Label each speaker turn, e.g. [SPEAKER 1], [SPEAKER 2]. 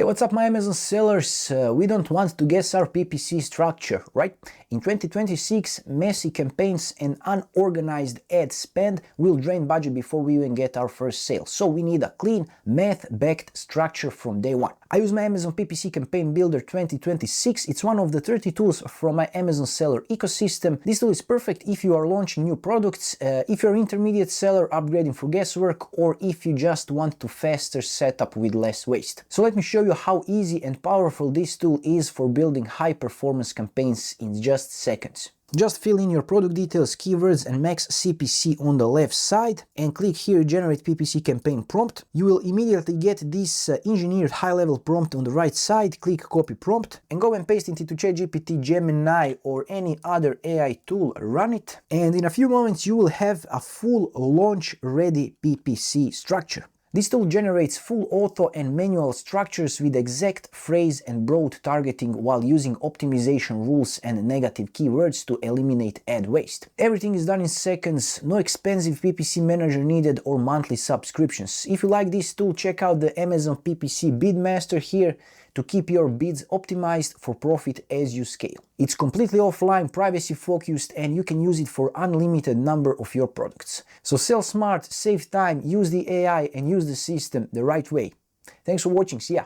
[SPEAKER 1] Hey, what's up, my Amazon sellers? We don't want to guess our PPC structure, right? In 2026, messy campaigns and unorganized ad spend will drain budget before we even get our first sale. So we need a clean, math-backed structure from day one. I use my Amazon PPC Campaign Builder 2026. It's one of the 30 tools from my Amazon seller ecosystem. This tool is perfect if you are launching new products, if you're an intermediate seller upgrading for guesswork, or if you just want to faster setup with less waste. So let me show you how easy and powerful this tool is for building high-performance campaigns in just seconds. Just fill in your product details, keywords and max CPC on the left side and click here Generate PPC Campaign Prompt. You will immediately get this engineered high-level prompt on the right side. Click Copy Prompt and go and paste it into ChatGPT, Gemini or any other AI tool. Run it and in a few moments you will have a full launch-ready PPC structure. This tool generates full auto and manual structures with exact phrase and broad targeting while using optimization rules and negative keywords to eliminate ad waste. Everything is done in seconds, no expensive PPC manager needed or monthly subscriptions. If you like this tool, check out the Amazon PPC Bidmaster here to keep your bids optimized for profit as you scale. It's completely offline, privacy focused, and you can use it for unlimited number of your products. So sell smart, save time, use the AI and use the system the right way. Thanks for watching, see ya!